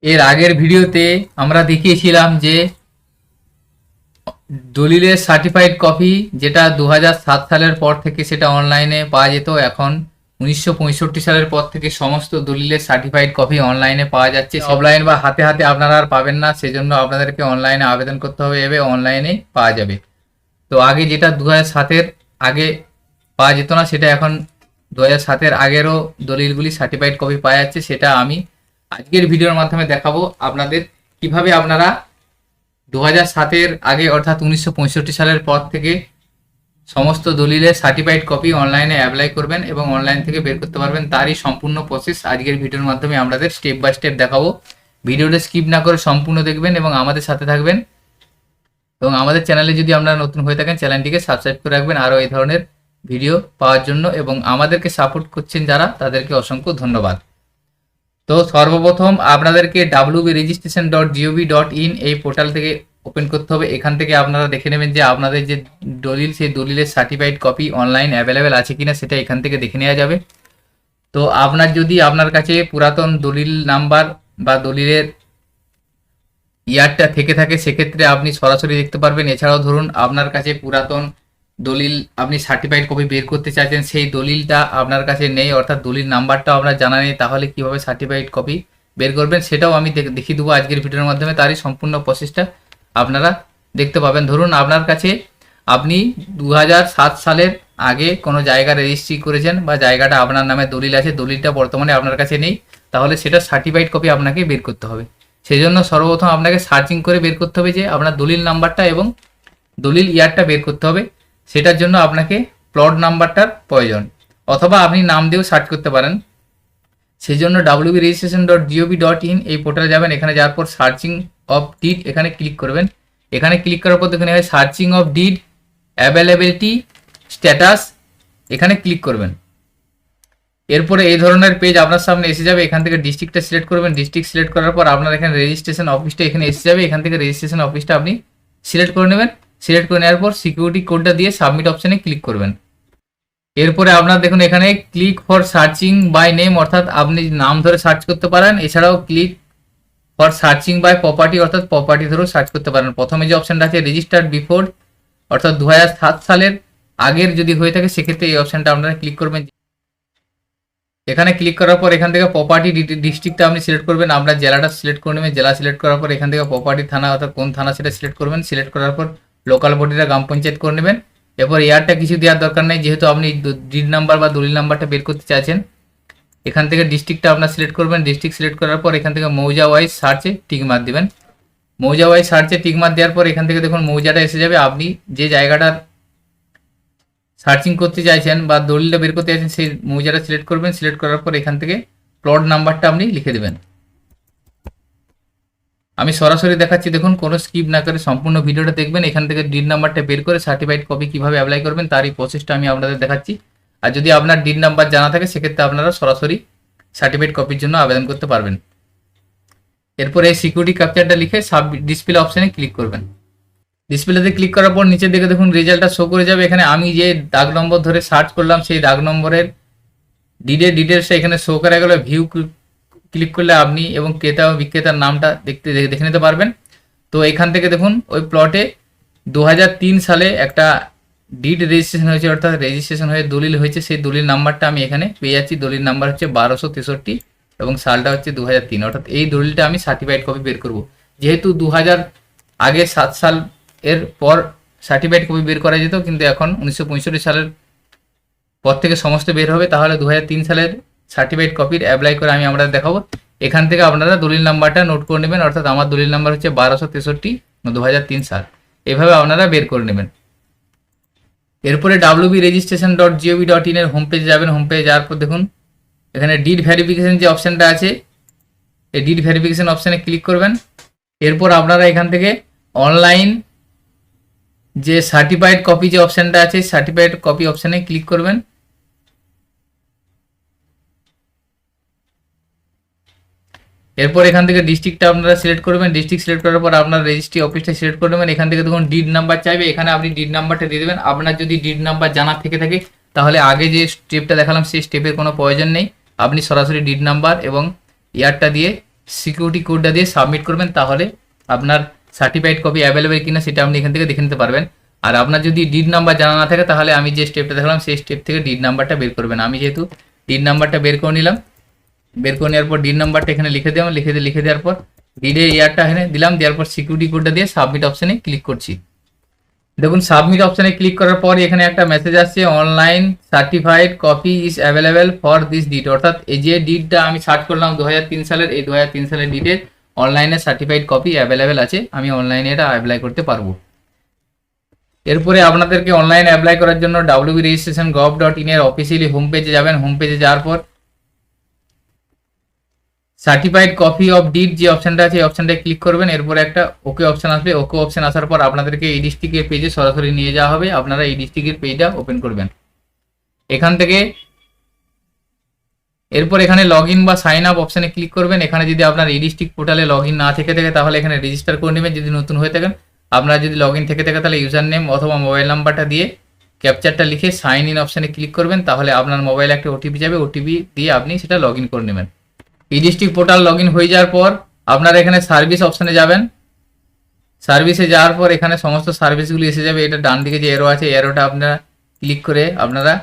এর আগের ভিডিওতে আমরা দেখিয়েছিলাম যে দলিলের সার্টিফাইড কপি যেটা 2007 সালের পর থেকে সেটা অনলাইনে পাওয়া যেত, এখন 1965 সালের পর থেকে সমস্ত দলিলের সার্টিফাইড কপি অনলাইনে পাওয়া যাচ্ছে। অফলাইন বা হাতে হাতে আপনারা আর পাবেন না, সেজন্য আপনাদেরকে অনলাইনে আবেদন করতে হবে এবং অনলাইনে পাওয়া যাবে। তো আগে যেটা 2007-এর আগে পাওয়া যেত না, সেটা এখন 2007-এর আগেরও দলিলগুলি সার্টিফাইড কপি পাওয়া যাচ্ছে। সেটা আমি আজকের ভিডিওর মাধ্যমে দেখাবো আপনাদের কিভাবে আপনারা 2007-এর আগে অর্থাৎ 1965 সালের পর থেকে সমস্ত দলিলের সার্টিফাইড কপি অনলাইনে অ্যাপ্লাই করবেন এবং অনলাইন থেকে বের করতে পারবেন। তারই সম্পূর্ণ প্রসেস আজকের ভিডিওর মাধ্যমে আপনাদের স্টেপ বাই স্টেপ দেখাবো। ভিডিওটা স্কিপ না করে সম্পূর্ণ দেখবেন এবং আমাদের সাথে থাকবেন। এবং আমাদের চ্যানেলে যদি আপনারা নতুন হয়ে থাকেন চ্যানেলটিকে সাবস্ক্রাইব করে রাখবেন আরও এই ধরনের ভিডিও পাওয়ার জন্য, এবং আমাদেরকে সাপোর্ট করছেন যারা তাদেরকে অসংখ্য ধন্যবাদ। তো সর্বপ্রথম আপনাদেরকে wbregistration.gov.in এই পোর্টাল থেকে ওপেন করতে হবে। এখান থেকে আপনারা দেখে নেবেন যে আপনাদের যে দলিল সেই দলিলের সার্টিফাইড কপি অনলাইন অ্যাভেলেবেল আছে কিনা সেটা এখান থেকে দেখে নেওয়া যাবে। তো আপনার কাছে পুরাতন দলিল নাম্বার বা দলিলের ইয়ারটা থেকে থাকে সেক্ষেত্রে আপনি সরাসরি দেখতে পারবেন। এছাড়াও ধরুন আপনার কাছে পুরাতন দলিল আপনি সার্টিফাইড কপি বের করতে চাইছেন, সেই দলিলটা আপনার কাছে নেই অর্থাৎ দলিল নাম্বারটাও আপনার জানা নেই, তাহলে কিভাবে সার্টিফাইড কপি বের করবেন সেটাও আমি দেখিয়ে দেবো আজকের ভিডিওর মাধ্যমে। তারই সম্পূর্ণ প্রসেসটা আপনারা দেখতে পাবেন। ধরুন আপনার কাছে আপনি 2007 সালের আগে কোনো জায়গা রেজিস্ট্রি করেছেন বা জায়গাটা আপনার নামে দলিল আছে, দলিলটা বর্তমানে আপনার কাছে নেই, তাহলে সেটা সার্টিফাইড কপি আপনাকে বের করতে হবে। সেই জন্য সর্বপ্রথম আপনাকে সার্চিং করে বের করতে হবে যে আপনার দলিল নাম্বারটা এবং দলিল ইয়ারটা বের করতে হবে। সেটার জন্য আপনাকে প্লট নাম্বারটার প্রয়োজন, অথবা আপনি নাম দিয়েও সার্চ করতে পারেন। সেই জন্য wbregistration.gov.in এই পোর্টালে যাবেন। এখানে যাওয়ার পর সার্চিং অফ ডিড এখানে ক্লিক করবেন। এখানে ক্লিক করার পর এখানে হয় searching of did availability status, এখানে ক্লিক করবেন। এরপরে এই ধরনের পেজ আপনার সামনে এসে যাবে। এখান থেকে ডিস্ট্রিক্টটা সিলেক্ট করবেন। ডিস্ট্রিক্ট সিলেক্ট করার পর আপনার এখানে রেজিস্ট্রেশন অফিসটা এখানে এসে যাবে। এখান থেকে রেজিস্ট্রেশন অফিসটা আপনি সিলেক্ট করে নেবেন। সিলেক্ট করে নেওয়ার পর সিকিউরিটি কোডটা দিয়ে সাবমিট অপশানে ক্লিক করবেন। এরপরে আপনার দেখুন এখানে click for searching by name, অর্থাৎ আপনি নাম ধরে সার্চ করতে পারেন। এছাড়াও click for searching by property, অর্থাৎ প্রপার্টি ধরেও সার্চ করতে পারেন। প্রথমে যে অপশানটা আছে রেজিস্টার্ড বিফোর, অর্থাৎ 2007 সালের আগের যদি হয়ে থাকে সেক্ষেত্রে এই অপশানটা আপনারা ক্লিক করবেন। এখানে ক্লিক করার পর এখান থেকে প্রপার্টি ডিস্ট্রিক্টটা আপনি সিলেক্ট করবেন। আপনার জেলাটা সিলেক্ট করে নেবেন। জেলা সিলেক্ট করার পর এখান থেকে প্রপার্টি থানা অর্থাৎ কোন থানা সেটা সিলেক্ট করবেন। সিলেক্ট করার পর লোকাল বডিটা গ্রাম পঞ্চায়েত করে নেবেন। এরপর ইয়ারটা কিছু দেওয়ার দরকার নেই, যেহেতু আপনি ডিড নাম্বার বা দলিল নাম্বারটা বের করতে চাইছেন। এখান থেকে ডিস্ট্রিক্টটা আপনার সিলেক্ট করবেন। ডিস্ট্রিক্ট সিলেক্ট করার পর এখান থেকে মৌজা ওয়াইজ সার্চে টিক মার্ক দেবেন। মৌজা ওয়াইজ সার্চে টিক মার্ক দেওয়ার পর এখান থেকে দেখুন মৌজাটা এসে যাবে। আপনি যে জায়গাটার সার্চিং করতে চাইছেন বা দলিলটা বের করতে চাইছেন সেই মৌজাটা সিলেক্ট করবেন। সিলেক্ট করার পর এখান থেকে প্লট নাম্বারটা আপনি লিখে দেবেন। আমি সরাসরি দেখাচ্ছি, দেখুন কোনো স্কিপ না করে সম্পূর্ণ ভিডিওটা দেখবেন। এখান থেকে ডিড নাম্বারটা বের করে সার্টিফাইড কপি কীভাবে অ্যাপ্লাই করবেন তারই প্রসেসটা আমি আপনাদের দেখাচ্ছি। আর যদি আপনার ডিড নাম্বার জানা থাকে সেক্ষেত্রে আপনারা সরাসরি সার্টিফাইড কপির জন্য আবেদন করতে পারবেন। এরপর এই সিকিউরিটি ক্যাপচারটা লিখে ডিসপ্লে অপশানে ক্লিক করবেন। ডিসপ্লেতে ক্লিক করার পর নিচের দিকে দেখুন রেজাল্টটা শো করে যাবে। এখানে আমি যে দাগ নম্বর ধরে সার্চ করলাম সেই দাগ নম্বরের ডিটেলসটা এখানে শো করা গেল। ভিউ ক্লিক করলে আপনি এবং ক্রেতা ও বিক্রেতার নামটা দেখে নিতে পারবেন। তো এখান থেকে দেখুন ওই প্লটে 2003 সালে একটা ডিড রেজিস্ট্রেশন হয়েছে, অর্থাৎ রেজিস্ট্রেশন হয়ে দলিল হয়েছে। সেই দলিল নাম্বারটা আমি এখানে পেয়ে যাচ্ছি। দলিল নাম্বার হচ্ছে 1263 এবং সালটা হচ্ছে 2003, অর্থাৎ এই দলিলটা আমি সার্টিফাইড কপি বের করব। যেহেতু 2000 আগে 7 সাল এর পর সার্টিফাইড কপি বের করা যেত, কিন্তু এখন 1965 সালের পর থেকে সমস্ত বের হবে, তাহলে 2003 সালের সার্টিফাইড কপির অ্যাপ্লাই করে আমি আপনাদের দেখাবো। এখান থেকে আপনারা দলিল নাম্বারটা নোট করে নেবেন, অর্থাৎ আমার দলিল নাম্বার হচ্ছে 1263 2003 সাল, এভাবে আপনারা বের করে নেবেন। এরপরে wbregistration.gov.in এর হোম পেজে যাবেন। হোম পেজে যাওয়ার পর দেখুন এখানে ডিড ভেরিফিকেশন যে অপশানটা আছে এই ডিড ভেরিফিকেশন অপশানে ক্লিক করবেন। এরপর আপনারা এখান থেকে অনলাইন যে সার্টিফাইড কপি যে অপশানটা আছে সার্টিফাইড কপি অপশানে ক্লিক করবেন। এরপর এখান থেকে ডিস্ট্রিক্টটা আপনারা সিলেক্ট করবেন। ডিস্ট্রিক্ট সিলেক্ট করার পর আপনার রেজিস্ট্রি অফিসটা সিলেক্ট করে নেবেন। এখান থেকে দেখুন ডিড নাম্বার চাইবে, এখানে আপনি ডিড নাম্বারটা দিয়ে দেবেন। আপনার যদি ডিড নাম্বার জানা থেকে থাকে তাহলে আগে যে স্টেপটা দেখালাম সেই স্টেপের কোনো প্রয়োজন নেই, আপনি সরাসরি ডিড নাম্বার এবং ইয়ারটা দিয়ে সিকিউরিটি কোডটা দিয়ে সাবমিট করবেন, তাহলে আপনার সার্টিফাইড কপি অ্যাভেলেবেল কিনা সেটা আপনি এখান থেকে দেখে নিতে পারবেন। আর আপনার যদি ডিড নাম্বার জানা না থাকে তাহলে আমি যে স্টেপটা দেখালাম সেই স্টেপ থেকে ডিড নাম্বারটা বের করবেন। আমি যেহেতু ডিড নাম্বারটা বের করে নিলাম, বের করে নেওয়ার পর ডিড নাম্বারটা এখানে লিখে দিলাম, লিখে দেওয়ার পর ডিডের ইয়ারটা এখানে দিলাম, দেওয়ার পর সিকিউরিটি কোডটা দিয়ে সাবমিট অপশানে ক্লিক করছি। দেখুন সাবমিট অপশানে ক্লিক করার পর এখানে একটা মেসেজ আসছে, online certified copy is available for this did. অর্থাৎ এই যে ডিডটা আমি সার্চ করলাম 2003 সালের, এই 2003 সালের ডিডের অনলাইনে সার্টিফাইড কপি অ্যাভেলেবেল আছে, আমি অনলাইনে এটা অ্যাপ্লাই করতে পারবো। এরপরে আপনাদেরকে অনলাইনে অ্যাপ্লাই করার জন্য wregistration.gov.in এর অফিসিয়ালি হোম পেজে যাবেন। হোম পেজে যাওয়ার পর সার্টিফাইড কপি অফ ডিড যে অপশনটা আছে এই অপশনটায় ক্লিক করবেন। এরপরে একটা ওকে অপশন আসবে, ওকে অপশন আসার পর আপনাদেরকে এই ডিস্ট্রিক্টের পেজে সরাসরি নিয়ে যাওয়া হবে। আপনারা এই ডিস্ট্রিক্টের পেজটা ওপেন করবেন। এখান থেকে এরপর এখানে লগ ইন বা সাইন আপ অপশানে ক্লিক করবেন। এখানে যদি আপনার এই ডিস্ট্রিক্ট পোর্টালে লগ ইন না থেকে থাকে তাহলে এখানে রেজিস্টার করে নেবেন যদি নতুন হয়ে থাকেন। আপনারা যদি লগ ইন থেকে থাকে তাহলে ইউজার নেম অথবা মোবাইল নাম্বারটা দিয়ে ক্যাপচারটা লিখে সাইন ইন অপশানে ক্লিক করবেন, তাহলে আপনার মোবাইলে একটা ওটিপি যাবে, ওটিপি দিয়ে আপনি সেটা লগ ইন করে নেবেন। এই ডিস্ট্রিক্ট পোর্টাল লগ ইন হয়ে যাওয়ার পর আপনারা এখানে সার্ভিস অপশানে যাবেন। সার্ভিসে যাওয়ার পর এখানে সমস্ত সার্ভিসগুলি এসে যাবে। এটা ডান দিকে যে এরো আছে এরোটা আপনারা ক্লিক করে আপনারা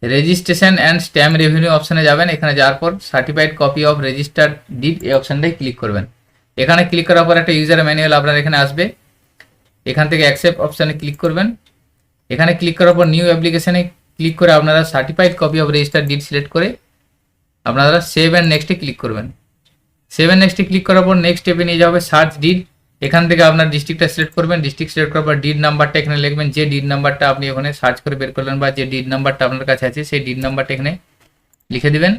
রেজিস্ট্রেশন অ্যান্ড স্ট্যাম্প রেভিনিউ অপশানে যাবেন। এখানে যাওয়ার পর certified copy of registered did এই অপশানটায় ক্লিক করবেন। এখানে ক্লিক করার পর একটা ইউজার ম্যানুয়াল আপনার এখানে আসবে, এখান থেকে অ্যাকসেপ্ট অপশানে ক্লিক করবেন। এখানে ক্লিক করার পর নিউ অ্যাপ্লিকেশানে ক্লিক করে আপনারা certified copy of registered did select করে আপনারা সেভ অ্যান্ড নেক্সটে ক্লিক করবেন। সেভ অ্যান্ড নেক্সটে ক্লিক করার পর নেক্সট স্টেপে নিয়ে যাবে সার্চ ডিড। এখান থেকে আপনার ডিস্ট্রিক্টটা সিলেক্ট করবেন। ডিস্ট্রিক্ট সিলেক্ট করার পর ডিড নাম্বারটা এখানে লিখবেন, যে ডিড নাম্বারটা আপনি ওখানে সার্চ করে বের করলেন বা যে ডিড নাম্বারটা আপনার কাছে আছে সেই ডিড নাম্বারটা এখানে লিখে দিবেন।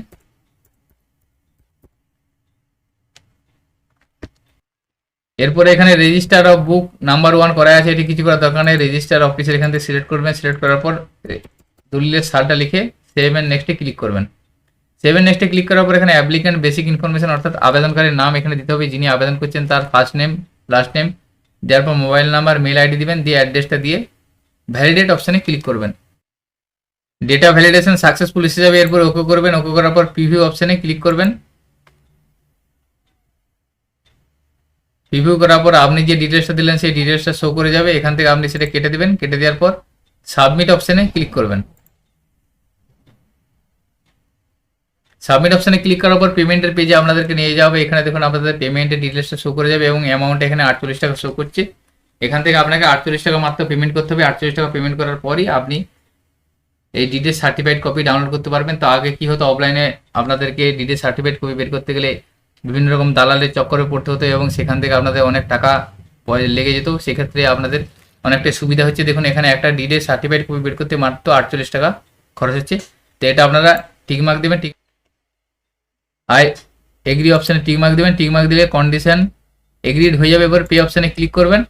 এরপরে এখানে রেজিস্টার অফ বুক নাম্বার 1 করা আছে, এটি কিছু করার দরকার নেই। রেজিস্টার অফিসের এখান থেকে সিলেক্ট করবেন। সিলেক্ট করার পর দলিলের সালটা লিখে সেভ অ্যান্ড নেক্সটে ক্লিক করবেন। সেভ অ্যান্ড নেক্সটে ক্লিক করার পর এখানে অ্যাপ্লিক্যান্ট বেসিক ইনফরমেশন অর্থাৎ আবেদনকারীর নাম এখানে দিতে হবে, যিনি আবেদন করছেন তার ফার্স্ট নেম লাস্ট নেম, দেওয়ার পর মোবাইল নাম্বার মেল আইডি দিবেন, দিয়ে অ্যাড্রেসটা দিয়ে ভ্যালিডেট অপশানে ক্লিক করবেন। ডেটা ভ্যালিডেশন সাকসেসফুল এসে যাবে। এরপর ওকে করবেন। ওকে করার পর প্রিভিউ অপশানে ক্লিক করবেন। প্রিভিউ করার পর আপনি যে ডিটেলসটা দিলেন সেই ডিটেলসটা শো করে যাবে। এখান থেকে আপনি সেটা কেটে দেবেন। কেটে দেওয়ার পর সাবমিট অপশানে ক্লিক করবেন। সাবমিট অপশানে ক্লিক করার পর পেমেন্টের পেজে আপনাদেরকে নিয়ে যাবে। এখানে দেখুন আপনাদের পেমেন্টের ডিটেলসটা শো করে যাবে এবং অ্যামাউন্ট এখানে 48 টাকা শো করছে। এখান থেকে আপনাকে 48 টাকা মাত্র পেমেন্ট করতে হবে। 48 টাকা পেমেন্ট করার পরই আপনি এই ডিডের সার্টিফাইড কপি ডাউনলোড করতে পারবেন। তো আগে কি হতো, অফলাইনে আপনাদেরকে ডিডের সার্টিফাইড কপি বের করতে গেলে বিভিন্ন রকম দালালের চক্করে পড়তে হতো এবং সেখান থেকে আপনাদের অনেক টাকা লেগে যেত। সেক্ষেত্রে আপনাদের অনেকটা সুবিধা হচ্ছে। দেখুন এখানে একটা ডিডের সার্টিফাইড কপি বের করতে মাত্র 48 টাকা খরচ হচ্ছে। তো এটা আপনারা টিকমার্ক দেবেন। আই এগ্রি অপশানে টিকমার্ক দেবেন। টিকমার্ক দিলে কন্ডিশন এগ্রিড হয়ে যাবে। এবার পে অপশানে ক্লিক করবেন।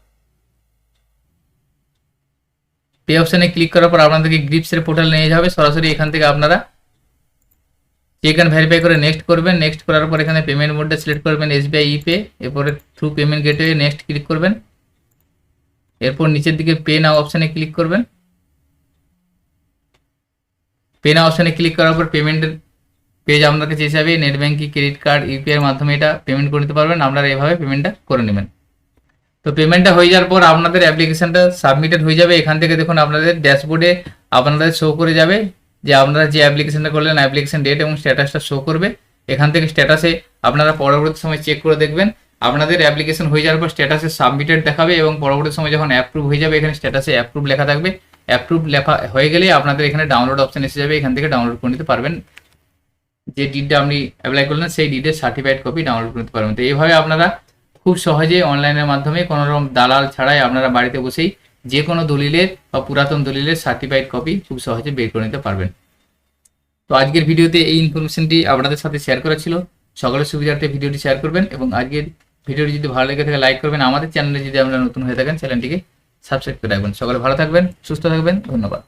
পে অপশানে ক্লিক করার পর আপনাদেরকে গ্রিপসের পোর্টাল নিয়ে যাবে। সরাসরি এখান থেকে আপনারা চেক অ্যান্ড ভেরিফাই করে নেক্সট করবেন। নেক্সট করার পর এখানে পেমেন্ট মোডটা সিলেক্ট করবেন SBI ইপে। এরপরে through payment gateway next click করবেন। এরপর নিচের দিকে পে নাও অপশানে ক্লিক করবেন। পে নাও অপশানে ক্লিক করার পর পেমেন্টের পেজ আপনার কাছে হিসাবে net banking credit card UPI এর মাধ্যমে এটা পেমেন্ট করে নিতে পারবেন। আপনারা এভাবে পেমেন্টটা করে নেবেন। তো পেমেন্টটা হয়ে যাওয়ার পর আপনাদের অ্যাপ্লিকেশনটা সাবমিটেড হয়ে যাবে। এখান থেকে দেখুন আপনাদের ড্যাশবোর্ডে আপনাদের শো করে যাবে যে আপনারা যে অ্যাপ্লিকেশনটা করলেন অ্যাপ্লিকেশন ডেট এবং স্ট্যাটাসটা শো করবে। এখান থেকে স্ট্যাটাসে আপনারা পরবর্তী সময় চেক করে দেখবেন আপনাদের অ্যাপ্লিকেশন হয়ে যাওয়ার পর স্ট্যাটাসে সাবমিটেড দেখাবে এবং পরবর্তী সময় যখন অ্যাপ্রুভ হয়ে যাবে এখানে স্ট্যাটাসে অ্যাপ্রুভ লেখা থাকবে। অ্যাপ্রুভ লেখা হয়ে গেলে আপনাদের এখানে ডাউনলোড অপশন এসে যাবে। এখান থেকে ডাউনলোড করে নিতে পারবেন যে ডিডটা আপনি অ্যাপ্লাই করলেন সেই ডিডের সার্টিফাইড কপি ডাউনলোড করতে পারবেন। তো এইভাবে আপনারা খুব সহজে অনলাইনের মাধ্যমে কোনো রকম দালাল ছাড়াই আপনারা বাড়িতে বসেই যে কোনো দলিলের বা পুরাতন দলিলের সার্টিফাইড কপি খুব সহজে বের করে নিতে পারবেন। তো আজকের ভিডিওতে এই ইনফরমেশনটি আপনাদের সাথে শেয়ার করা ছিল। সকলের সুবিধার্থে ভিডিওটি শেয়ার করবেন এবং আজকের ভিডিওটি যদি ভালো লেগে থাকে লাইক করবেন। আমাদের চ্যানেলে যদি আপনারা নতুন হয়ে থাকেন চ্যানেলটিকে সাবস্ক্রাইব করে রাখবেন। সকলে ভালো থাকবেন, সুস্থ থাকবেন। ধন্যবাদ।